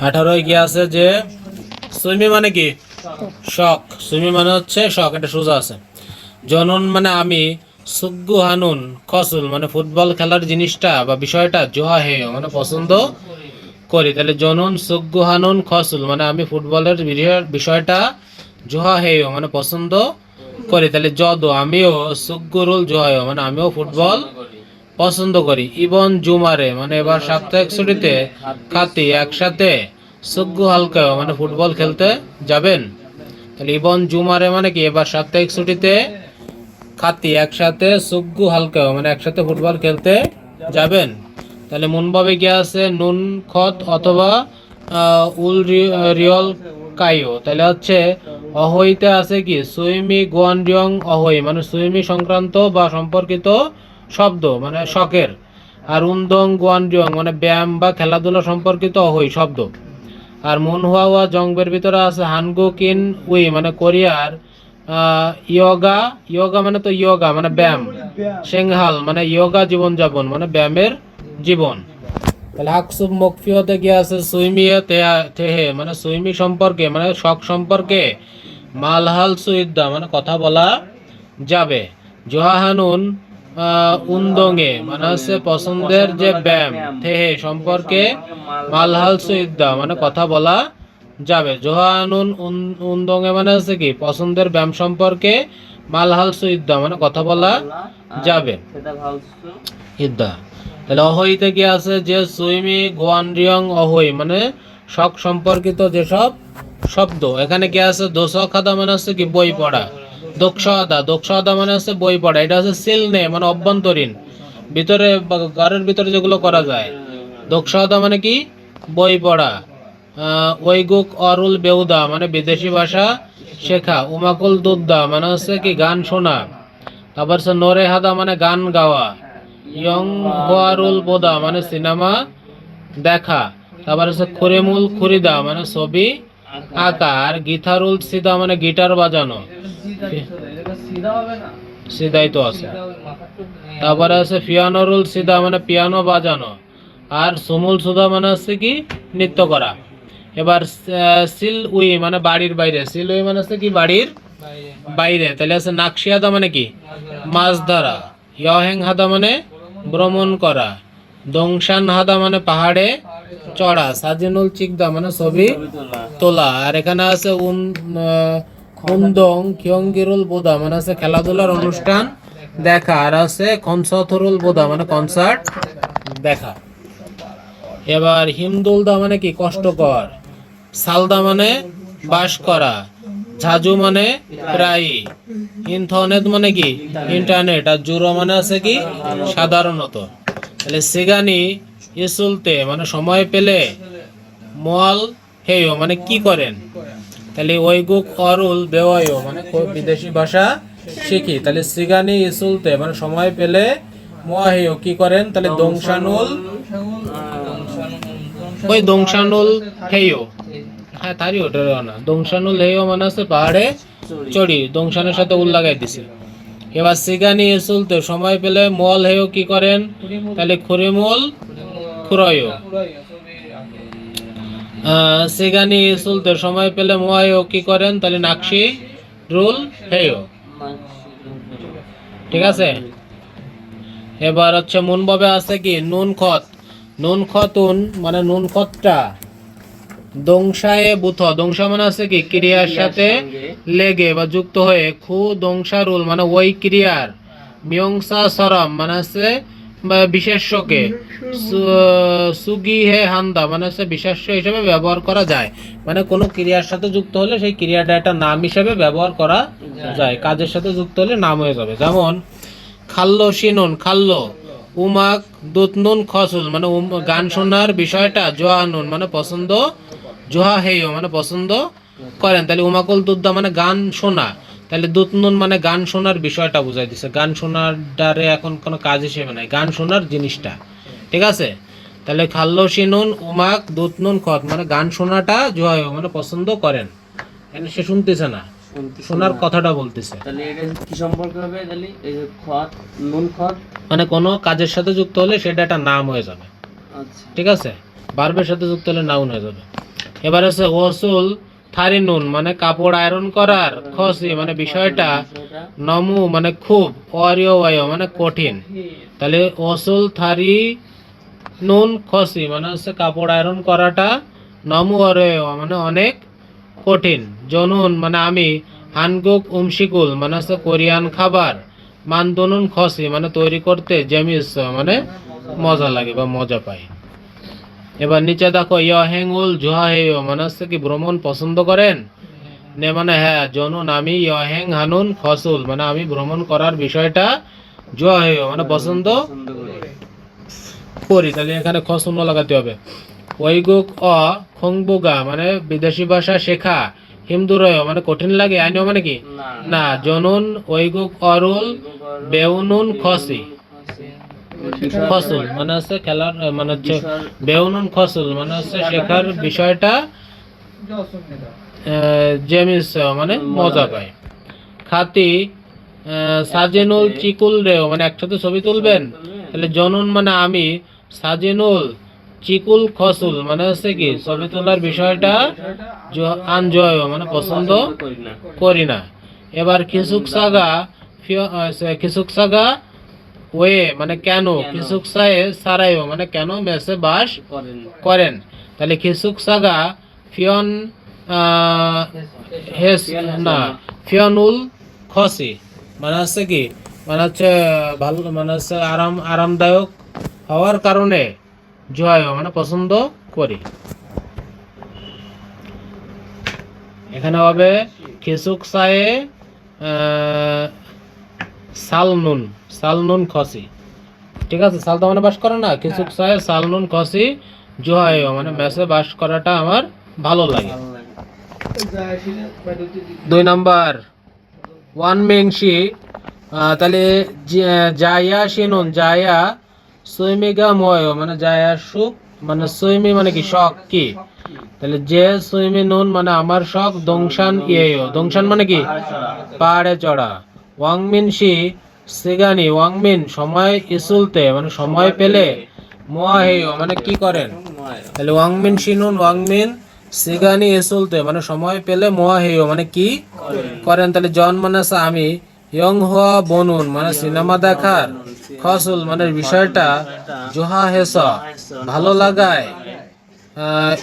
18 কি আছে যে সুইমি মানে কি শখ, সুইমি মানে হচ্ছে শখ, এটা সোজা আছে। জনন মানে আমি, সুগ্গু হানুন খসুল মানে ফুটবল খেলার জিনিসটা বা বিষয়টা, জোহা হেয় মানে পছন্দ করি। তাহলে জনন সুগ্গু হানুন খসুল মানে আমি ফুটবলের বিষয়টা, জোহা হেয় মানে পছন্দ করি। তাহলে যদ আমিও, সুগ্গুরুল জোহায় মানে আমিও ফুটবল পছন্দ করি। ইবন জুমারে মানে এবার সাপ্তাহিক ছুটিতে, খাতি একসাথে, সুগ্গু হালকা মানে ফুটবল খেলতে যাবেন। তাহলে ইবন জুমারে মানে কি এবার সাপ্তাহিক ছুটিতে, খাতি একসাথে, সুগ্গু হালকা মানে একসাথে ফুটবল খেলতে যাবেন। তাহলে মুনভাবে কি আছে নুন খত অথবা উল রিয়ল কাইও। তাহলে হচ্ছে অহইতে আছে কি সুইমি গুয়ানডিয়ং অহই মানে সুইমি সংক্রান্ত বা সম্পর্কিত শব্দ মানে শখের। আর উন্দং গুয়ানডিয়ং মানে ব্যায়াম বা খেলাধুলা সম্পর্কিত অহই শব্দ। আর মুনহুয়া জংবের ভিতরে আছে হানগু কিন উই মানে কোরিয়ার ইয়োগা, ইয়োগা মানে তো ইয়োগা মানে ব্যায়াম, সেংহাল মানে ইয়োগা জীবনযাপন মানে ব্যায়ামের জীবন। তাহলে আকসুব মকফিয়তে কি আছে সুইমিয়ে তেহে মানে সুইমি সম্পর্কে মানে শখ সম্পর্কে, মালহাল সুইদ্দা মানে কথা বলা যাবে। জোহানুন উন্দঙে মানে হচ্ছে পছন্দের যে ব্যায়াম, থেহে সম্পর্কে, মালহাল সুইদ্দা মানে কথা বলা যাবে। জোহানুন উন্দঙে মানে হচ্ছে কি পছন্দের ব্যায়াম সম্পর্কে, মালহাল সুইদ্দা মানে কথা বলা যাবে। ইদ্দা। তাহলে অহইতে কি আছে যে সুইমি গোয়ানরিয়ং অহই মানে শখ সম্পর্কিত যেসব শব্দ। এখানে কি আছে দোষখাদা মানে হচ্ছে কি বই পড়া, দোক্ষাদা, দোক্ষাদা মানে হচ্ছে বই পড়া, এটা হচ্ছে সিলনে মানে অভ্যন্তরীণ ভিতরে ঘরের ভিতরে যেগুলো করা যায়। দোক্ষাদা মানে কি বই পড়া। ওইগুক অরুল বেউদা মানে বিদেশি ভাষা শেখা। উমাকুল দুদ্দা মানে হচ্ছে কি গান শোনা। তারপর হচ্ছে নোরে হাদা মানে গান গাওয়া। ইয়ং হোয়ারুল বোদা মানে সিনেমা দেখা। তারপর হচ্ছে খুরেমুল খুরিদা মানে ছবি আঁকা। আর গিটারুল সিদা মানে গিটার বাজানো, সিদাই তো আছে। তারপরে আছে পিয়ানোরুল সিদা মানে পিয়ানো বাজানো। আর সুমুল সুদা মানে হচ্ছে কি নৃত্য করা। এবার সিল উই মানে বাড়ির বাইরে, সিল উই মানে হচ্ছে কি বাড়ির বাইরে। তাহলে আছে নাকশিয়াদা মানে কি মাছ ধরা। ইয়হেং হাদা মানে ভ্রমণ করা। দংশান হাদা মানে পাহাড়ে চড়া। সাজিনুল চিকদা মানে ছবি তোলা। আর এখানে আছে উন্দং খিয়ঙ্গিরুল বোদা মানে আছে খেলাধুলার অনুষ্ঠান দেখা। আর আছে কনসার্টরুল বোদা মানে কনসার্ট দেখা। এবার হিমদুলদা মানে কি কষ্টকর। সালদা মানে বাস করা। ঝাজু মানে প্রায়। ইন্টারনেট মানে কি ইন্টারনেট। আর জুরো মানে আছে কি সাধারণত। তাহলে সিগানি ইসুলতে মানে সময় পেলে, মল হেয় মানে কি করেন। তাহলে ওইগুক অরুল বেওয় মানে বিদেশি ভাষা শিখি। তাহলে সিগানি ইসুলতে মানে সময় পেলে, মোয়াহেয় কি করেন। তাহলে দংশানুল, ওই দংশানুল হেয়, হ্যাঁ তারই ওটা না। দংশানুল হেয় মানে আছে পাহাড়ে চড়ি, দংশানের সাথে উল লাগাই দিছে। এবার সিগানি ইসুলতে সময় পেলে, মল হেয় কি করেন। তাহলে খুরিমুল খুরয়। সিগানি ইসুলতে সময় পেলে, মোয়াহেয় কি করেন। তাহলে নাকশি রুল হেয়। ঠিক আছে। এবার হচ্ছে মুনভাবে আছে কি নুন খত। নুন খতুন মানে নুন খতটা দংশায়ে বুথ। দংশা মানে আছে কি ক্রিয়ার সাথে লেগে বা যুক্ত হয়ে। খু দংশারুল মানে ওই ক্রিয়ার। মিয়ংসা সরম মানে আছে বিশেষ্যকে। সুগি হে হান্দা মানে হচ্ছে বিশেষ্য হিসেবে ব্যবহার করা যায়। মানে কোনো ক্রিয়ার সাথে যুক্ত হলে সেই ক্রিয়াটা একটা নাম হিসেবে ব্যবহার করা যায়। কাজের সাথে যুক্ত হলে নাম হয়ে যাবে। যেমন খাল্লো শিনুন খাল্লো, উমাক দুতনুন খসুল মানে গান শোনার বিষয়টা, জোহানুন মানে পছন্দ, জোহা হেয় মানে পছন্দ করেন। তাহলে উমাকুল দুদ্দা মানে গান শোনা। তাহলে দুতনুন মানে গান শোনার বিষয়টা বুঝাই দিছে। গান শোনার দ্বারে এখন কোনো কাজ হিসেবে নাই, গান শোনার জিনিসটা। ঠিক আছে। তাহলে খাল্লো শিনুন উমাক দুতনুন খত মানে গান শোনাটা জোহায় মানে পছন্দ করেন। এখানে সে শুনতেছে না, শোনার কথাটা বলতেছে। তাহলে এটা কি সম্পর্ক হবে? তাহলে এই যে খত, নুন খত মানে কোনো কাজের সাথে যুক্ত হলে সেটা একটা নাম হয়ে যাবে। আচ্ছা। ঠিক আছে। ভার্বের সাথে যুক্ত হলে নাউন হয়ে যাবে। এবার হচ্ছে ওসুল থারি নুন মানে কাপড় আয়রন করার, খসি মানে বিষয়টা, নমু মানে খুব, অরিয় মানে কঠিন। তাহলে ওসুল থারি নুন খসি মানে হচ্ছে কাপড় আয়রন করাটা, নমু অরিয় মানে অনেক কঠিন। জনুন মানে আমি, হানগুক উমশিকুল মানে হচ্ছে কোরিয়ান খাবার, মানদনুন খসি মানে তৈরি করতে জেমিস মানে মজা লাগে বা মজা পাই। এবার নিচে দেখো ইয়হেঙ্গুল জুহাহেয় মানে হচ্ছে কি ভ্রমণ পছন্দ করেন, নে মানে হ্যাঁ, জনুন আমি, ইয়হেং হানুন খসুল মানে আমি ভ্রমণ করার বিষয়টা, জুহাহেয় মানে পছন্দ করি। তাহলে এখানে খসুন লাগাতে হবে। ওইগুক অ খংবুগা মানে বিদেশি ভাষা শেখা, হিমদুরয় মানে কঠিন লাগে, আইন মানে কি না, জনুন ওইগুক অরুল বেউনুন খসি, খসুল মানে হচ্ছে খেলার মানে হচ্ছে বেউনুন খসুল মানে হচ্ছে শেখার বিষয়টা, জেমিস মানে মজা পায়। খাতি সাজেনুল চিকুল রেও মানে একসাথে ছবি তুলবেন, তাহলে জনুন মানে আমি, সাজেনুল চিকুল খসুল মানে হচ্ছে কি ছবি তোলার বিষয়টা, আনজয় মানে পছন্দ করি না। এবার খিসুক সাগা, খিসুক সাগা ওয়ে মানে কেন, খিসুক সায়ে সারাইও মানে কেন মেসে বাস করেন। তাহলে খিসুক সাগা ফিয়ন হেস না, ফিয়নুল খসি মানে হচ্ছে কি, মানে হচ্ছে ভালো মানে হচ্ছে আরামদায়ক হওয়ার কারণে, জয় মানে পছন্দ করি। এখানে হবে খিসুক সায়ে সালনুন, সালনুন খসি, ঠিক আছে, সালতা মানে বাস করে না, খিসুক সায়ে সালনুন খসি জয় মানে মেসে বাস করাটা আমার ভালো লাগে। 2 নাম্বার ওয়ান মেংশি, তাহলে জায়া শিনুন, জায়া সুইমিগা ময় মানে জায়া সুখ মানে সুইমি মানে কি শখ কি, তাহলে যে সুইমি নুন মানে আমার শখ, দংশান ইয়েও দংশান মানে কি পাহাড়ে চড়া। ওয়াংমিনশি সিগানি, ওয়াংমিন সময় ইসুলতে মানে সময় পেলে, মোয়াহেয় মানে কি করেন, তাহলে ওয়াংমিন শিনুন ওয়াংমিন সিগানি ইসুলতে মানে সময় পেলে, মোয়াহেয় মানে কি করেন। তাহলে জন মানে হচ্ছে আমি, ইয়ং হুয়া বনুন মানে সিনেমা দেখার, খসুল মানে বিষয়টা, জোহা হেস ভালো লাগায়,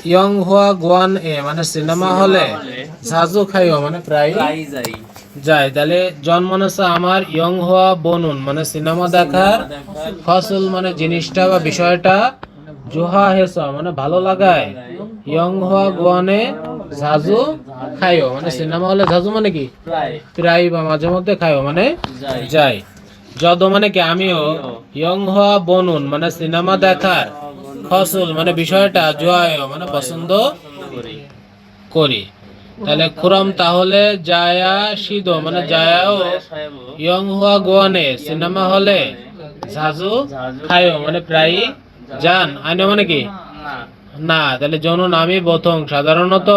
ইয়ং হুয়া গোয়ান এ মানে সিনেমা হলে, ঝাজু খাইও মানে প্রায় যায়। তাহলে জন মানে হচ্ছে আমার, ইয়ং হুয়া বনুন মানে সিনেমা দেখার, খসুল মানে জিনিসটা বা বিষয়টা, জোহা হেস মানে ভালো লাগায়, ইয়ং হুয়া গোয়ানে ঝাজু খাইও মানে সিনেমা হলে, ঝাজু মানে কি প্রায় বা মাঝে মধ্যে খাইও মানে যায়। যদ মানে কি আমিও, ইয়ং হওয়া বনুন মানে সিনেমা দেখার, খসুল মানে বিষয়টা, জয় মানে পছন্দ করি। তাহলে খুরম তাহলে জায়া সিদ মানে জায়াও, ইয়ং হওয়া গোয়ানে সিনেমা হলে, ঝাজু খাইও মানে প্রায় যান, আইন মানে কি না। তাহলে জনুন আমি প্রথম সাধারণত,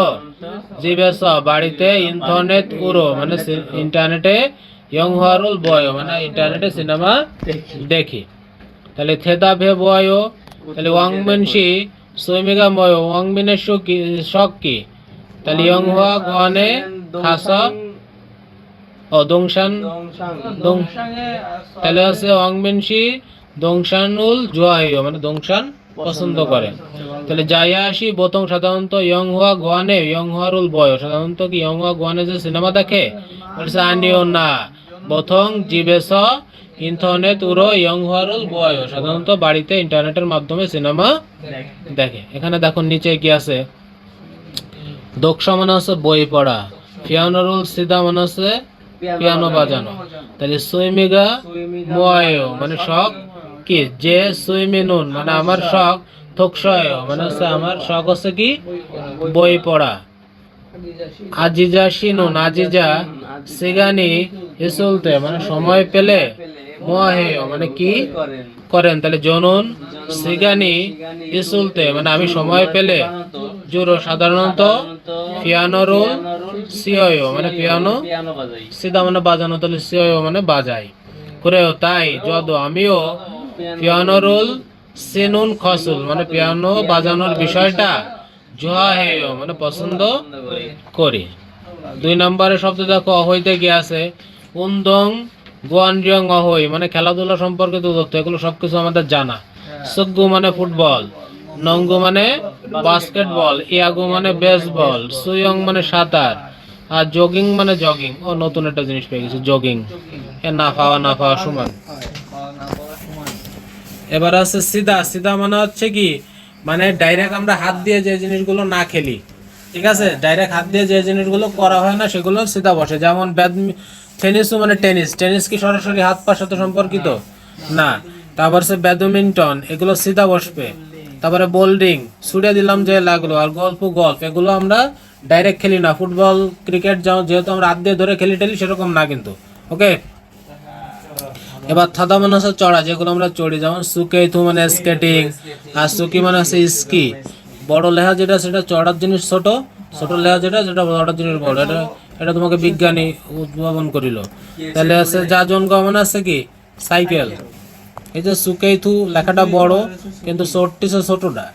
জিবেস বাড়িতে, ইন্টারনেট উড়ো মানে ইন্টারনেটে, ইয়ং হওয়ারুল বয় মানে ইন্টারনেটে সিনেমা দেখি। তাহলে থেদা ভে বয়, তাহলে ওয়াংমিনশি সুইমিগা ময়, ওয়াংমিনের শখ কি, তাহলে ইয়ং হওয়া গোয়ানে খাস ও দংশান দং, তাহলে হচ্ছে ওয়াংমিনশি দংশানুল জোয়াইও মানে দংশান পছন্দ করে। তাহলে যাইয়া আসি প্রথম সাধারণত, ইয়ং হওয়া গোয়ানে, ইয়ং হওয়ারুল বয় সাধারণত কি ইয়ং হওয়া গোয়ানে যে সিনেমা দেখে, বলছে আনিও না প্রথম জিবেস ইন্টারনেট উড়ো, ইয়ং হওয়ারুল বয় সাধারণত বাড়িতে ইন্টারনেটের মাধ্যমে সিনেমা দেখে। এখানে দেখুন নিচে কি আছে, দোকসা মানে হচ্ছে বই পড়া, পিয়ানোরুল সিদা মানে হচ্ছে পিয়ানো বাজানো। তাহলে সুইমিগা মোয়ায়ো মানে শখ কি, যে সুইমিনুন মানে আমার শখ, থোকসয় মানে হচ্ছে আমার শখ হচ্ছে কি বই পড়া। আজিজা শিনুন, আজিজা সিগানি ইসুলতে মানে সময় পেলে, মোয়াহেয় মানে কি করেন। তাহলে জনুন সিগানি ইসুলতে মানে আমি সময় পেলে, জুরো সাধারণত, পিয়ানোরুল সিয়ো মানে পিয়ানো সিদা মানে বাজানো, তাহলে সিয়ো মানে বাজাই করেও। তাই যদ আমিও, পিয়ানোরুল সিনুন খসুল মানে পিয়ানো বাজানোর বিষয়টা, জহেয় মানে পছন্দ করি। 2 নম্বরের শব্দ দেখো অহইতে কি আছে, উন্দং গোয়ানজিয়ং অহই মানে খেলাধুলা সম্পর্কিত তথ্য, এগুলো সবকিছু আমাদের জানা। সুগ্গু মানে ফুটবল, নঙ্গু মানে বাস্কেটবল, ইয়াগু মানে বেসবল, সুয়ং মানে সাঁতার, আর জগিং মানে জগিং। ও নতুন একটা জিনিস পেয়ে গেছি, জগিং। এ না পাওয়া সমান। এবার আছে সিধা। সিধা মানে হচ্ছে কি, মানে ডাইরেক্ট আমরা হাত দিয়ে যে জিনিসগুলো না খেলি, ঠিক আছে, ডাইরেক্ট হাত দিয়ে যে জিনিসগুলো করা হয় না সেগুলো সিধা বসে। যেমন টেনিসও মানে টেনিস, টেনিস কি সরাসরি হাত পার সাথে সম্পর্কিত না। তারপর সে ব্যাডমিন্টন, এগুলো সিধা বসবে। তারপরে বোল্ডিং, ছুড়ে দিলাম যে লাগলো। আর গল্ফ, এগুলো আমরা ডাইরেক্ট খেলি না। ফুটবল ক্রিকেট যেহেতু আমরা হাত দিয়ে ধরে খেলি টেলি সেরকম না কিন্তু। ওকে, এবার থাদা মানে হচ্ছে চড়া, যেগুলো আমরা চড়ি, যেমন সুকেইথু মানে স্কেটিং, আর সুকি মানে হচ্ছে স্কি। বড় লেহা যেটা সেটা চড়ার জিনিস ছোট, ছোট লেহা যেটা সেটা বড় জিনিস বড়। এটা তোমাকে বিজ্ঞানী উদ্ভাবন করিল। তাহলে আছে যা জনগ মানে আছে কি সাইকেল। এই যে সুকেইথু লেখাটা বড় কিন্তু চোটটিছে ছোটটা,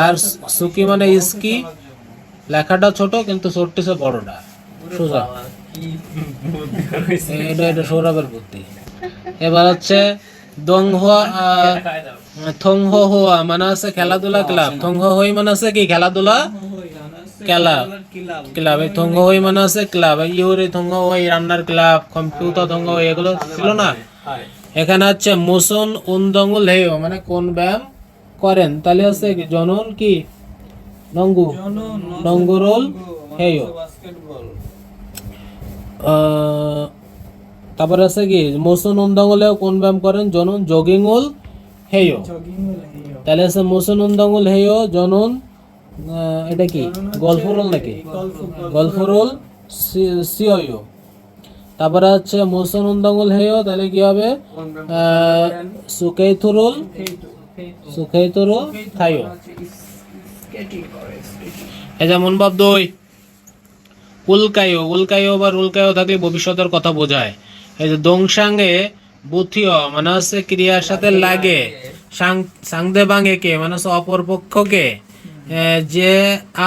আর সুকি মানে স্কি লেখাটা ছোট কিন্তু চোটটিছে বড়টা। সোজা, এটা সৌরভের বুদ্ধি। এবার হচ্ছে থংহ হোয়া মানে আছে খেলাধুলা ক্লাব। থংহ হই মানে আছে কি খেলাধুলা ক্লাব। এই থংহ হই মানে আছে ক্লাব। ইউরি থংহ হই রান্নার ক্লাব, কম্পিউটার থংহ হই, এগুলো ছিল না। এখানে হচ্ছে মোসন উন্দঙ্গুল হেয় মানে কোন ব্যায়াম করেন। তাহলে হচ্ছে কি জনন কি নঙ্গুরুল হেয়। তারপরে আছে কি মোসন উন্দঙ্গুলেও কোন ব্যায়াম করেন, জনন জগিংউল হেয়। তাহলে আছে মোসন উন্দঙ্গুল হেয় জনন, এটা কি গল্ফরুল নাকি, গল্ফরুল সিয়য়। তারপরে হচ্ছে মোসন উন্দঙ্গুল হেয়, তাহলে কি হবে সুকেইথুরুল থাইয়। এই যেমন ভাব 2 উল্কায়ো বা রুলকায়ো থাকলে ভবিষ্যতের কথা বোঝায়। এই যে দংসাঙ্গে বুথিয় মানে হচ্ছে ক্রিয়ার সাথে লাগে। সাংদে বাঙে কে মানে হচ্ছে অপর পক্ষকে। যে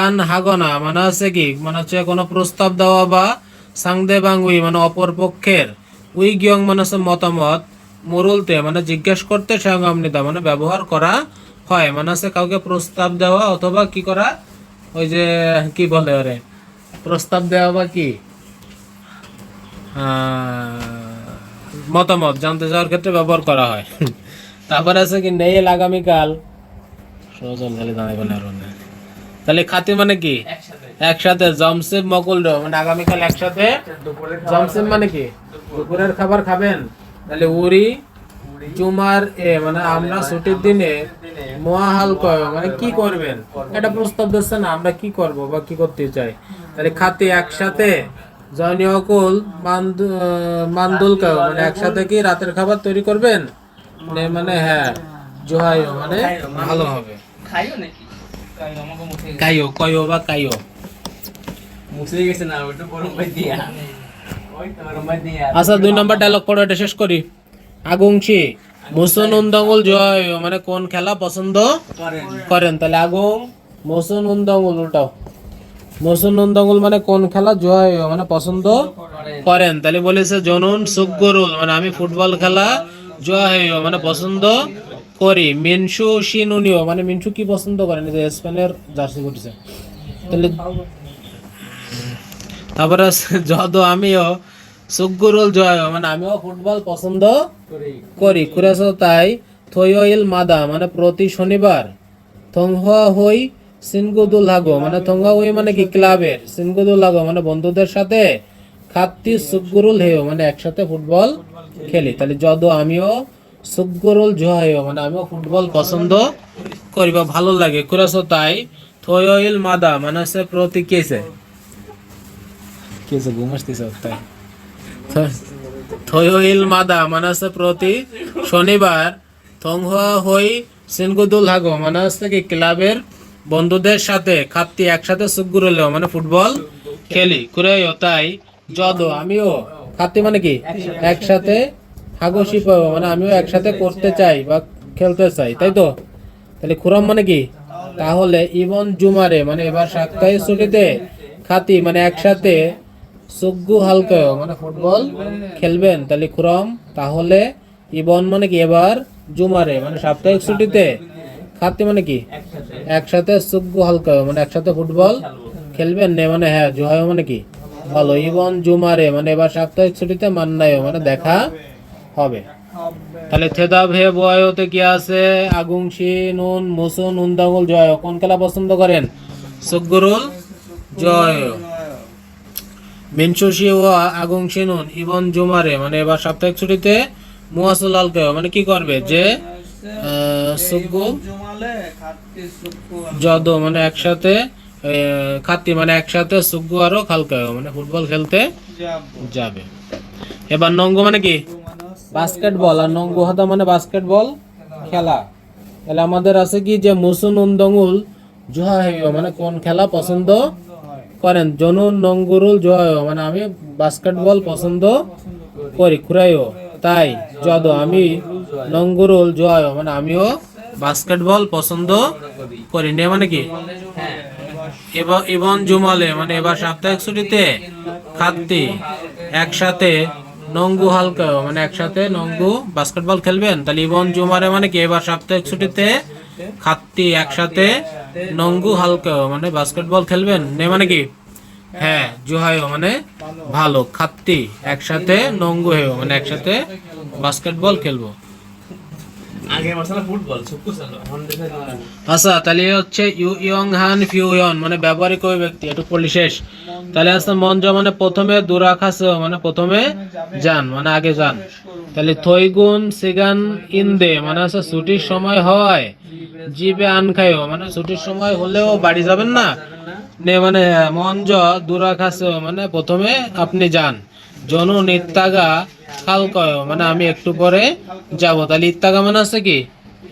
আন হাগনা মানে হচ্ছে কি, মানে হচ্ছে কোনো প্রস্তাব দেওয়া, বা সাংদে বাঙ্গুই মানে অপর পক্ষের। উইগিয়ং মানে হচ্ছে মতামত। মরুলতে মানে জিজ্ঞেস করতে, সঙ্গামনিতা মানে ব্যবহার করা হয়, মানে হচ্ছে কাউকে প্রস্তাব দেওয়া অথবা কি করা, ওই যে কি বলে ওরে প্রস্তাব দেওয়া বা কি মতামত জানতে যাওয়ার ক্ষেত্রে ব্যবহার করা হয়। তারপরে আছে কি নেই আগামীকাল সজল খালি দাঁড়াইবে না। তাহলে খাতি মানে কি একসাথে, জমসেব মকুল মানে আগামীকাল একসাথে। জমসেব মানে কি দুপুরের খাবার খাবেন। তাহলে উরি চুমার মানে আমরা ছুটির দিনে মহাহাল কয় মানে কি করবেন, এটা প্রস্তাব দিচ্ছে না আমরা কি করব বা কি করতে চাই। তাহলে খাতি একসাথে, জয়নিয়কুল মান্দুল কয় মানে একসাথে কি রাতের খাবার তৈরি করবেন, মানে হ্যাঁ জোহাই মানে ভালো হবে। কাইও কয়ো বা কাইও মুছে গেছে না, ওটা গরম ভাই দিয়া। আচ্ছা 2 নম্বর ডায়লগ পড়ো, এটা শেষ করি। আগুংশি মোসন উন্দঙ্গুল জয় মানে কোন খেলা পছন্দ করেন। তাহলে আগুং মোসন উন্দঙ্গুল উল্টাও। মোসন উন্দঙ্গুল মানে কোন খেলা, জয় মানে পছন্দ করেন। তাহলে বলেছে জনুন সুগরুল মানে আমি ফুটবল খেলা, জয় মানে পছন্দ করি। মিনসু শিনুনিও মানে মিনসু কি পছন্দ করেন, যে স্পেনের জার্সি করছে। তাহলে তারপরে যদ আমিও সুগরুল জয় মানে আমিও ফুটবল পছন্দ করি। কুরাসো তাই থইল মাদা মানে প্রতি শনিবার। থংহা হই সিনগুদুল হাগো মানে থংহা হই মানে কি ক্লাবের, সিনগুদুল হাগো মানে বন্ধুদের সাথে, খাত্তি সুগরুল হেও মানে একসাথে ফুটবল খেলি। তাহলে যদ আমিও সুগরুল জয় মানে আমিও ফুটবল পছন্দ করি বা ভালো লাগে। কুরাসো তাই থইল মাদা মানে হচ্ছে প্রতি কেসে কেসে ঘুমাসতেছে তাই। থইল মাদা মানে হচ্ছে প্রতি শনিবার। থংহা হই সিনগুদুল হাগো মানে হচ্ছে কি ক্লাবের বন্ধুদের সাথে, খাত্তি একসাথে সুগুরুলেও মানে ফুটবল খেলি। করে তাই যদ আমিও, খাত্তি মানে কি একসাথে, হাগো শিপাও মানে আমিও একসাথে করতে চাই বা খেলতে চাই, তাই তো। তাহলে খুরম মানে কি তাহলে ইবন জুমারে মানে এবার সাপ্তাহিক ছুটিতে খাতি মানে একসাথে সুগ্গু হালকা মানে ফুটবল খেলবেন। তাহলে খুরম তাহলে ইবন মানে কি এবার জুমারে মানে সাপ্তাহিক ছুটিতে খাতি মানে কি একসাথে সুগ্গু হালকা মানে একসাথে ফুটবল খেলবেন নে মানে হ্যাঁ জুহায় মানে কি ভালো। ইবন জুমারে মানে এবার সাপ্তাহিক ছুটিতে মান্নায় মানে দেখা হবে। তাহলে থেদাব হে বয়তে কি আছে আগুংশি নুন মুসুন উন্দাগুল জয় কোন খেলা পছন্দ করেন সুগ্গুরুল জয়। মিনসুশি ও আগুংশি নুন ইবন জুমারে মানে এবার সাপ্তাহিক ছুটিতে মুয়াসুল আলকে মানে কি করবে যে সুগ্গু যদ মানে একসাথে খাতি মানে একসাথে সুগ্গু আরো খালকায় মানে ফুটবল খেলতে যাবে। এবার নঙ্গু মানে কি বাস্কেটবল আর নঙ্গু হাতা মানে বাস্কেটবল খেলা। তাহলে আমাদের আছে কি যে মুসুন উন্দঙ্গুল জোহা মানে কোন খেলা পছন্দ করেন। জনুন নঙ্গুরুল জোহা মানে আমি বাস্কেটবল পছন্দ করি খুরাইও তাই যদ আমি নঙ্গুরুল জোহা মানে আমিও বাস্কেটবল পছন্দ করি নে মানে কি ইবন জুমালে মানে এবার সাপ্তাহিক ছুটিতে খাদ্যি একসাথে নঙ্গু হালকা মানে একসাথে নঙ্গু বাস্কেটবল খেলবেন। তাহলে ইবন জুমারে মানে কি এবার সাপ্তাহিক ছুটিতে খাদ্যি একসাথে নঙ্গু হালকা মানে বাস্কেটবল খেলবেন নে মানে কি হ্যাঁ জুহায় মানে ভালো খাদ্যি একসাথে নঙ্গু হেও মানে একসাথে বাস্কেটবল খেলবো। আচ্ছা তাহলে হচ্ছে ইয়ং হান ফিউয়ন মানে ব্যবহারিক ওই ব্যক্তি একটু পড়লি শেষ। তাহলে আছে মঞ্জ মানে প্রথমে দুরাখাস মানে প্রথমে যান মানে আগে যান। তাহলে থইগুন সিগান ইন্দে মানে আছে ছুটির সময় হয় জিবে আন খাইও মানে ছুটির সময় হলেও বাড়ি যাবেন না নে মানে মঞ্জ দুরাখাস মানে প্রথমে আপনি যান। জনু নিত্যাগা খাল কয় মানে আমি একটু পরে যাব। তাহলে ইত্তাগা মানে আছে কি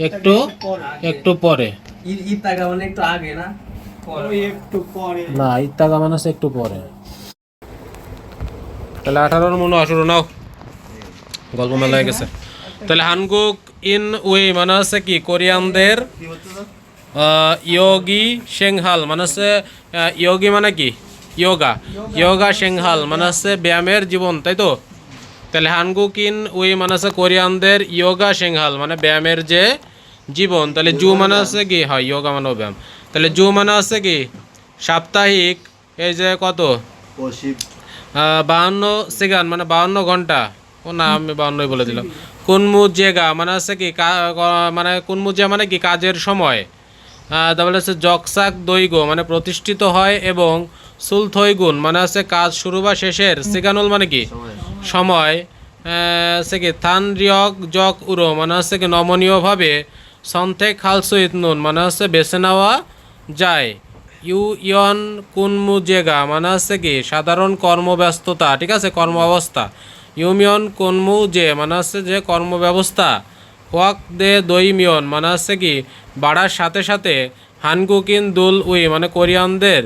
একটু একটু পরে ইত্তাগা মানে একটু আগে না না ইত্তাগা মানে আছে একটু পরে। তাহলে 18 মনে আসুর নাও গল্প মেলা হয়ে গেছে। তাহলে হানগুক ইন ওয়ে মানে আছে কি কোরিয়ানদের ইয়োগি শেংহাল মানে আছে ইয়োগি মানে কি ইয়োগা ইয়োগা শেংহাল মানে আছে ব্যায়ামের জীবন তাই তো। তাহলে হানগুকিন ওই মানে আছে কোরিয়ানদের ইয়োগা শেংহাল মানে ব্যায়ামের যে জীবন। তাহলে জু মানে আছে কি হয় ইয়োগা মানে ব্যায়াম। তাহলে জু মানে আছে কি সাপ্তাহিক এই যে কত 52 সেকেন্ড মানে 52 ঘন্টা ও না আমি 52 বলে দিলাম। কুনমু জেগা মানে আছে কি মানে কুনমু জে মানে কি কাজের সময়। তারপরে হচ্ছে জকসাক দৈগো মানে প্রতিষ্ঠিত হয় এবং সুলথৈগুন মানে আছে কাজ শুরু বা শেষের। সিগানুল মানে কি সময় সে কি থান রিয়ক জক উরো মানে হচ্ছে কি নমনীয়ভাবে। সন্থে খালসুইত নুন মানে হচ্ছে বেছে নেওয়া যায়। ইউ ইয়ন কুনমু জেগা মানে হচ্ছে কি সাধারণ কর্মব্যস্ততা ঠিক আছে কর্ম অবস্থা। ইউমিয়ন কুনমু জে মানে হচ্ছে যে কর্মব্যবস্থা। হোয়াক দে দইমিয়ন মানে হচ্ছে কি বাড়ার সাথে সাথে। হানগুকিন দুল উই মানে কোরিয়ানদের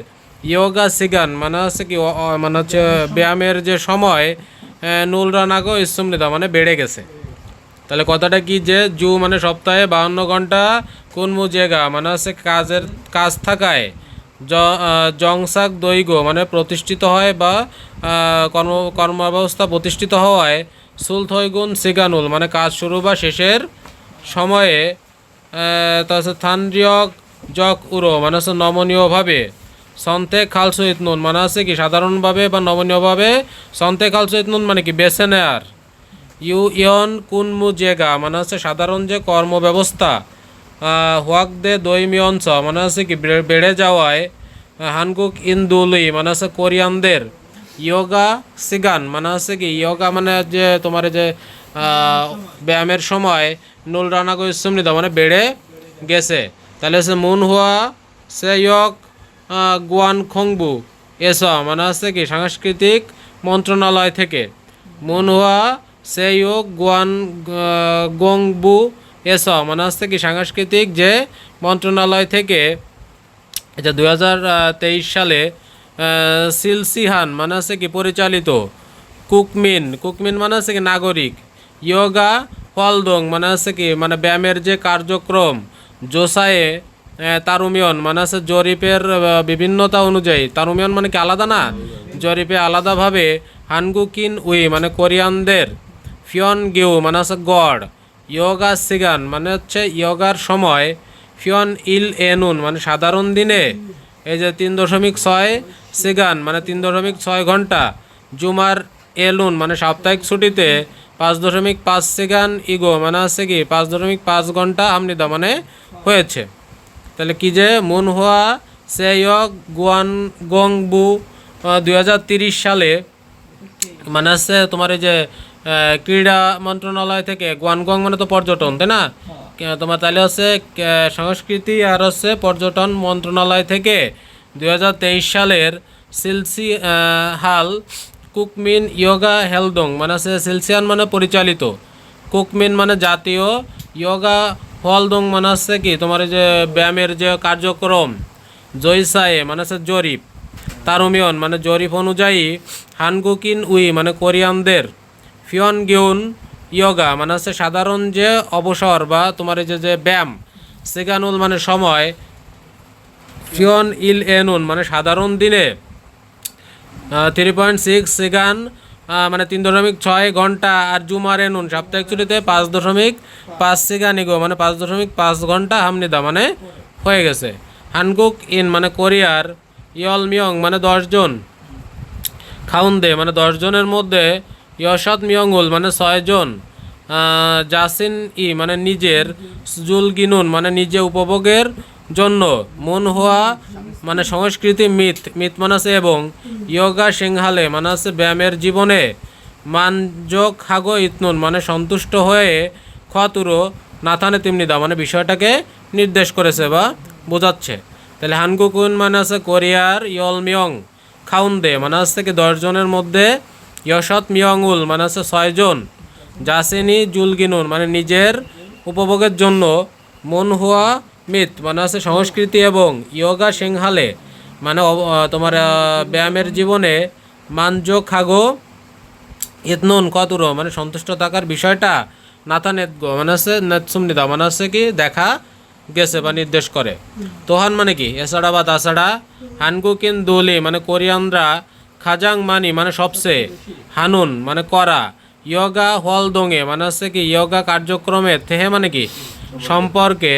ইয়োগা সিগান মানে হচ্ছে কি মানে হচ্ছে ব্যায়ামের যে সময় নুল রানাগো ইসমৃদা মানে বেড়ে গেছে। তাহলে কথাটা কি যে জু মানে সপ্তাহে 52 ঘন্টা কুনমু জেগা মানে হচ্ছে কাজ থাকায় জংসাক দৈগো মানে প্রতিষ্ঠিত হয় বা কর্মব্যবস্থা প্রতিষ্ঠিত হওয়ায়। সুলথৈগুন সিগানুল মানে কাজ শুরু বা শেষের সময়ে। তাছাড়া থানরিয়ক জক উরো মানে হচ্ছে নমনীয়ভাবে। সন্তে খালসুইত নুন মানে আছে কি সাধারণভাবে বা নমনীয়ভাবে। সন্তে খালসুইত নুন মানে কি বেছে নেয়ার। ইউ ইয়ন কুনমু জেগা মানে হচ্ছে সাধারণ যে কর্মব্যবস্থা। হোয়াক দে দৈমিয়ঞ্চ মানে হচ্ছে কি বেড়ে যাওয়ায়। হানগুক ইন্দুলুই মানে হচ্ছে কোরিয়ানদের ইয়োগা সিগান মানে হচ্ছে কি ইয়োগা মানে যে তোমার যে ব্যায়ামের সময় নুল রানাগো ইসমৃদা মানে বেড়ে গেছে। তাহলে হচ্ছে মুন হুয়া সে ইয়ক গুয়ান খংবু এসা মানে হচ্ছে কি সাংস্কৃতিক মন্ত্রণালয় থেকে। মুন হুয়া সে ইয়ক গুয়ান গংবু এসা মানে হচ্ছে কি সাংস্কৃতিক যে মন্ত্রণালয় থেকে। এটা 2023 সালে সিলসিহান মানে হচ্ছে কি পরিচালিত। কুকমিন মানে হচ্ছে কি নাগরিক। ইয়োগা ফলদং মানে হচ্ছে কি মানে ব্যায়ামের যে কার্যক্রম। জোসায়ে তারুমিয়ন মানে আছে জরিপের বিভিন্নতা অনুযায়ী। তারুমিয়ন মানে কি আলাদা না, জরিপে আলাদাভাবে হানগুকিন উই মানে কোরিয়ানদের, ফিয়ন গেউ মানে আছে গড়, ইয়োগা সিগান মানে হচ্ছে ইয়োগার সময়, ফিয়ন ইল এনুন মানে সাধারণ দিনে, এই যে 3.6 সিগান মানে 3.6 ঘন্টা, জুমার এলুন মানে সাপ্তাহিক ছুটিতে 5.5 সিগান ইগো মানে আছে কি 5.5 ঘন্টা আমনিদা মানে হয়েছে। তাহলে কি যে মুন হোয়া সেয়ক গুয়ান গংবু 2030 সালে মানে আছে তোমার এই যে ক্রীড়া মন্ত্রণালয় থেকে, গুয়ানগং মানে তো পর্যটন তাই না, তোমার তাহলে হচ্ছে সংস্কৃতি আর হচ্ছে পর্যটন মন্ত্রণালয় থেকে 2023 সালের সিলসি হাল কুকমিন ইয়োগা হেলদং মানে আছে সিলসিয়ান মানে পরিচালিত, কুকমিন মানে জাতীয়, ইয়োগা হলদং মানে হচ্ছে কি তোমার এই যে ব্যায়ামের যে কার্যক্রম, জয়সায়ে মানে হচ্ছে জরিপ, তারুমিয়ন মানে জরিপ অনুযায়ী, হানগুকিন উই মানে কোরিয়ানদের, ফিয়ন গেউন ইয়োগা মানে হচ্ছে সাধারণ যে অবসর বা তোমার এই যে ব্যায়াম, সেগানুল মানে সময়, ফিয়ন ইল এনুন মানে সাধারণ দিনে 3.6 সেগান মানে 3.6 ঘন্টা, আর জুমার এনুন সাপ্তাহিক ছুটিতে 5.5 সেগান ইগো মানে 5.5 ঘন্টা হামনিদা মানে হয়ে গেছে। হানগুক ইন মানে কোরিয়ার, ইয়ল মিয়ং মানে 10 জন, খাউন্দে মানে 10 জনের মধ্যে, ইয়সৎ মিয়ংউল মানে 6 জন, জাসিন ই মানে নিজের, জুল গিনুন মানে নিজে উপভোগের জন্য, মন হওয়া মানে সংস্কৃতি মিথ, মিথ মানে আছে এবং, ইয়োগা সিংহালে মানে আছে ব্যায়ামের জীবনে, মানজক হাগো ইতনুন মানে সন্তুষ্ট হয়ে, খাতুরো নাথানে তিমনিদা মানে বিষয়টাকে নির্দেশ করেছে বা বোঝাচ্ছে। তাহলে হানগুকুন মানে আছে কোরিয়ার, ইয়ল মিয়ং খাউন্দে মানে আছে কি 10 জনের মধ্যে, ইয়সৎ মিয়ংউল মানে আছে 6 জন, জাসেনি জুলগিনুন মানে নিজের উপভোগের জন্য, মন হুয়া মিথ মানে আছে সংস্কৃতি এবং, ইয়োগা সিংহালে মানে তোমার ব্যায়ামের জীবনে, মানজো খাগো ইতনুন কতুরো মানে সন্তুষ্ট থাকার বিষয়টা, নাথা নেতগো মানে আছে নেতসুমনিদা মানে আছে কি দেখা গেছে বা নির্দেশ করে। তোহান মানে কি এছাড়া বা তাছাড়া, হানগুকিন দোলি মানে কোরিয়ানরা, খাজাং মানি মানে সবচেয়ে, হানুন মানে করা, ইয়োগা হলদোঙে মানে হচ্ছে কি ইয়োগা কার্যক্রমে, থেহে মানে কি সম্পর্কে,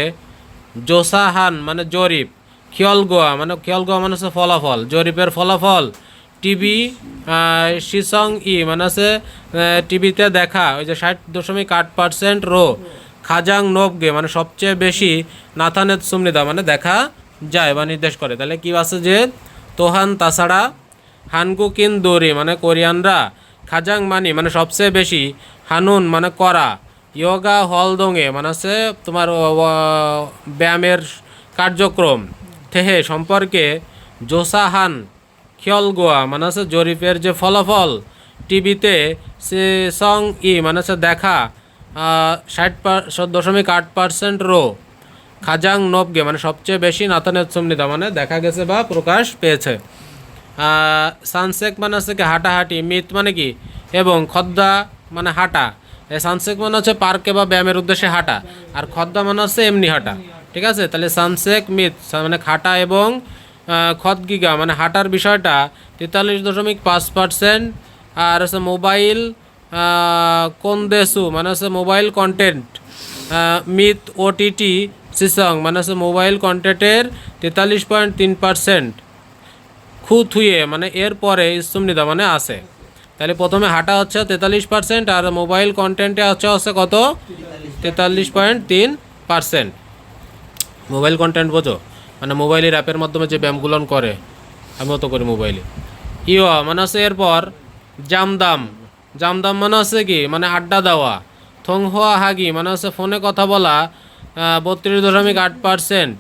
জোসাহান মানে জরিপ, খিয়লগোয়া মানে হচ্ছে ফলাফল, জরিপের ফলাফল, টিভি শিসং ই মানে হচ্ছে টিভিতে দেখা, ওই যে 60.8% রো, খাজাং নোবগে মানে সবচেয়ে বেশি, নাথানেত সুমনিদা মানে দেখা যায় বা নির্দেশ করে। তাহলে কি আছে যে তোহান তাছাড়া, হানগুকিন দোরি মানে কোরিয়ানরা, খাজাং মানি মানে সবচেয়ে বেশি, হানুন মানে করা, ইয়োগা হলদোঙে মানে হচ্ছে তোমার ব্যায়ামের কার্যক্রম, থেহে সম্পর্কে, জোসাহান খিয়লগোয়া মানে হচ্ছে জরিপের যে ফলাফল, টিভিতে সে সং ই মানে হচ্ছে দেখা 60.8% রো, খাজাং নবগে মানে সবচেয়ে বেশি, নাথানের সুমনিদা মানে দেখা গেছে বা প্রকাশ পেয়েছে। সানসেক মানে হচ্ছে কি হাঁটাহাঁটি, মিথ মানে কি এবং, খদ্দা মানে হাঁটা, সানসেক মানে হচ্ছে পার্কে বা ব্যায়ামের উদ্দেশ্যে হাঁটা, আর খদ্দা মানে হচ্ছে এমনি হাঁটা, ঠিক আছে। তাহলে সানসেক মিথ মানে হাঁটা এবং খদগিগা মানে হাঁটার বিষয়টা 43.5%, আর হচ্ছে মোবাইল কোনদেসু মানে হচ্ছে মোবাইল কন্টেন্ট, মিথ ওটিটি সিসং মানে হচ্ছে মোবাইল কন্টেন্টের 43.3%, খুথুয়ে মানে এর পরে ইসুমনিদা মানে আছে। তাহলে প্রথমে হাঁটা হচ্ছে 43%, আর মোবাইল কন্টেন্টে হচ্ছে কত 43.3%। মোবাইল কন্টেন্ট বোঝো মানে মোবাইলের অ্যাপের মাধ্যমে যে ব্যায়ামগুলো করে, আমিও তো করি মোবাইলে। ইয়া মানে আছে এরপর, জামদাম, জামদাম মানে আছে কি মানে আড্ডা দেওয়া, থংহোয়া হাগি মানে আছে ফোনে কথা বলা 32.8%,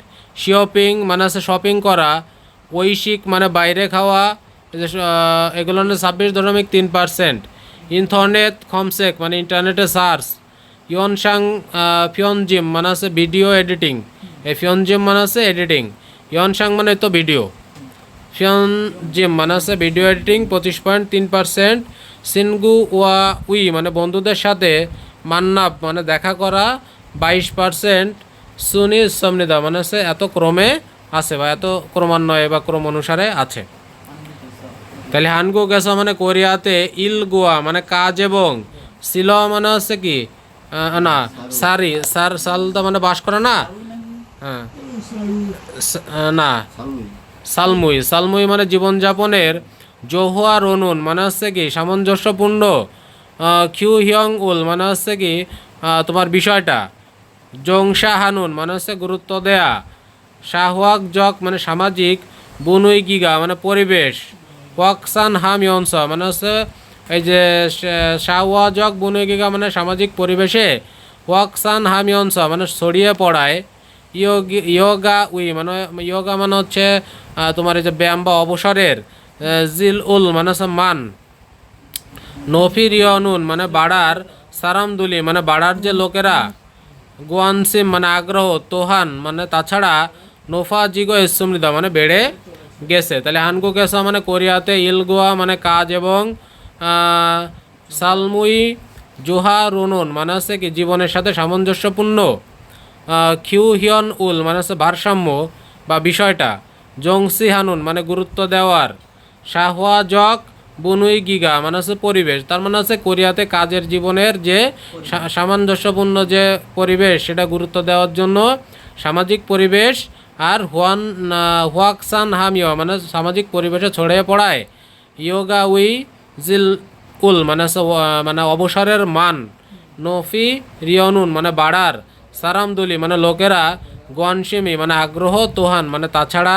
শপিং মানে আছে শপিং করা, ঐশিক মানে বাইরে খাওয়া এগুলো 26.3%, ইন্টারনেট খমসেক মানে ইন্টারনেটে সার্চ, ইয়নসাং ফিয়নজিম মানে আছে ভিডিও এডিটিং, এই ফিয়নজিম মানে আছে এডিটিং, ইয়নসাং মানে তো ভিডিও, ফিয়নজিম মানে আছে ভিডিও এডিটিং 25.3%, সিনগু ওয়া উই মানে বন্ধুদের সাথে, মান্নাব মানে দেখা করা 22%, সুনি সমনিদা মানে হচ্ছে এত ক্রমে আছে বা এত ক্রমান্বয়ে বা ক্রম অনুসারে আছে। তাহলে হানগু গেছ মানে কোরিয়াতে ইল গোয়া মানে কাজ এবং সিল মানে হচ্ছে কি না সারি সার সালদা মানে বাস করা না, হ্যাঁ না সালমুই সালমুই মানে জীবনযাপনের, জোহুয়া রনুন মানে হচ্ছে কি সামঞ্জস্যপূর্ণ, খিউ হিয়ং উল মানে হচ্ছে কি তোমার বিষয়টা, জংশা হানুন মানে হচ্ছে গুরুত্ব দেয়া, শাহওয়াক জক মানে সামাজিক, বুনুই গিগা মানে পরিবেশ, ওয়াকসান হাম ইয়নস মানে হচ্ছে এই যে শাহওয়া জক বুনুই গিগা মানে সামাজিক পরিবেশে, ওয়াকসান হাম ইয়নস মানে ছড়িয়ে পড়ায়, ইয়োগা উই মানে ইয়োগা মানে হচ্ছে তোমার এই যে ব্যায়াম বা অবসরের, জিল উল মানে হচ্ছে মান, নফিরিয়নুন মানে বাড়ার, সারামদুলি মানে বাড়ার যে লোকেরা, গোয়ানসিম মানে আগ্রহ, তোহান মানে তাছাড়া, নোফা জিগো ইসমৃদা মানে বেড়ে গেছে। তাহলে হানগু গেসা মানে কোরিয়াতে ইলগোয়া মানে কাজ এবং সালমুই জোহা রুনুন মানে হচ্ছে কি জীবনের সাথে সামঞ্জস্যপূর্ণ, খিউ হিয়ন উল মানে হচ্ছে ভারসাম্য বা বিষয়টা, জংসি হানুন মানে গুরুত্ব দেওয়ার, শাহওয়া জক বুনুই গিগা মানে হচ্ছে পরিবেশ। তার মানে হচ্ছে কোরিয়াতে কাজের জীবনের যে সামঞ্জস্যপূর্ণ যে পরিবেশ সেটা গুরুত্ব দেওয়ার জন্য সামাজিক পরিবেশ, আর হোয়াকসান হামিও মানে সামাজিক পরিবেশে ছড়িয়ে পড়ায়, ইয়োগা উই জিল উল মানে হচ্ছে মানে অবসরের মান, নফি রিয়নুন মানে বাড়ার, সারামদুলি মানে লোকেরা, গোয়ানশিমি মানে আগ্রহ, তোহান মানে তাছাড়া,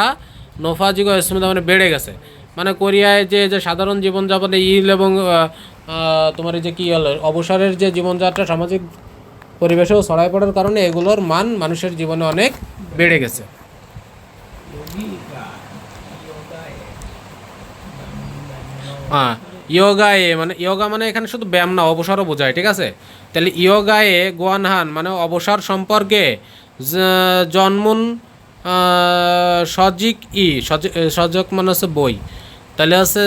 নোফাজিগো স্মিতা মানে বেড়ে গেছে। মানে কোরিয়ায় যে যে সাধারণ জীবনযাপনে ইল এবং তোমার এই যে কী হলো অবসরের যে জীবনযাত্রা সামাজিক পরিবেশেও ছড়ায় পড়ার কারণে এগুলোর মান মানুষের জীবনে অনেক বেড়ে গেছে। হ্যাঁ, ইয়োগায়ে মানে ইয়োগা মানে এখানে শুধু ব্যায়াম না অবসরও বোঝায়, ঠিক আছে। তাহলে ইয়োগায়ে গোয়ানহান মানে অবসর সম্পর্কে, জন্মুন সজিক সজক মানে হচ্ছে বই, তাহলে হচ্ছে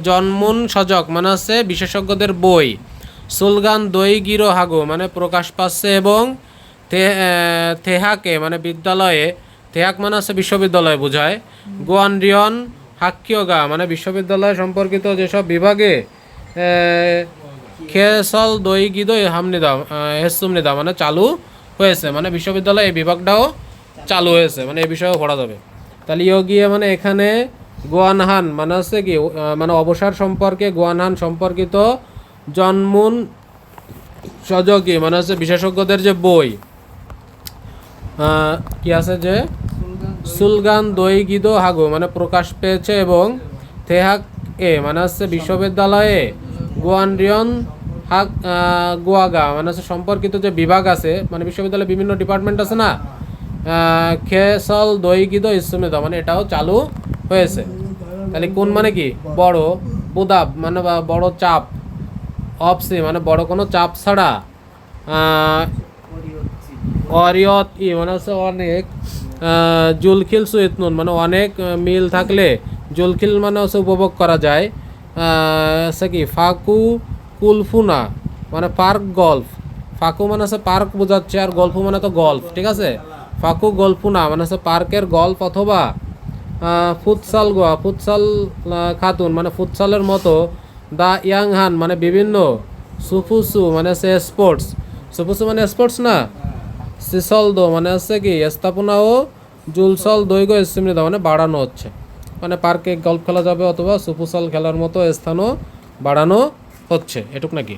জন্মুন সজক মানে হচ্ছে বিশেষজ্ঞদের বই, সুলগান দই গিরো হাগো মানে প্রকাশ পাচ্ছে এবং থেহাকে মানে বিদ্যালয়ে, থেহাক মানে হচ্ছে বিশ্ববিদ্যালয় বোঝায়, গোয়ানরিয়ন হাক্কিয়োগা মানে বিশ্ববিদ্যালয় সম্পর্কিত যেসব বিভাগে, খেসল দই গিদই হামনিদা হেসুমনিদা মানে চালু হয়েছে, মানে বিশ্ববিদ্যালয়ে এই বিভাগটাও চালু হয়েছে, মানে এই বিষয়েও পড়া যাবে। তাহলে ইয়োগিয়ে মানে এখানে গোয়ানহান মানে হচ্ছে কি মানে অবসর সম্পর্কে গোয়ানহান সম্পর্কিত, জন্মুন সজকি মানে হচ্ছে বিশেষজ্ঞদের যে বই, কি আছে যে সুলগান দই গিদো হাগো মানে প্রকাশ পেয়েছে এবং থেহাক মানে হচ্ছে বিশ্ববিদ্যালয়ে, গোয়ানরিয়ন হাক গোয়াগা মানে হচ্ছে সম্পর্কিত যে বিভাগ আছে, মানে বিশ্ববিদ্যালয়ে বিভিন্ন ডিপার্টমেন্ট আছে না, খেসল দই গিদো ইসুমিদা মানে এটাও চালু হয়েছে। তাহলে কোন মানে কি বড়, বুদাব মানে বড় চাপ, অপসি মানে বড় কোনো চাপ ছাড়া, অরিয়ত মানে হচ্ছে অনেক, জুলখিল সুইতনুন মানে অনেক মিল থাকলে, জুলখিল মানে হচ্ছে উপভোগ করা যায়, সে কি ফাকু কুলফুনা মানে পার্ক গল্ফ, ফাকু মানে হচ্ছে পার্ক বোঝাচ্ছে আর গল্ফ মানে তো গল্ফ, ঠিক আছে। ফাকু গল্ফুনা মানে হচ্ছে পার্কের গল্ফ, অথবা ফুটসাল গোয়া ফুটসাল খাতুন মানে ফুটসালের মতো, দা ইয়াংহান মানে বিভিন্ন, সুফুসু মানে হচ্ছে স্পোর্টস, সুফুসু মানে স্পোর্টস না, সিসল দো মানে হচ্ছে কি স্থাপনা ও, জুলসল দৈর্ঘ্য স্মৃতি মানে বাড়ানো হচ্ছে, মানে পার্কে গল্ফ খেলা যাবে অথবা সুফুসল খেলার মতো স্থানও বাড়ানো হচ্ছে, এটুক নাকি।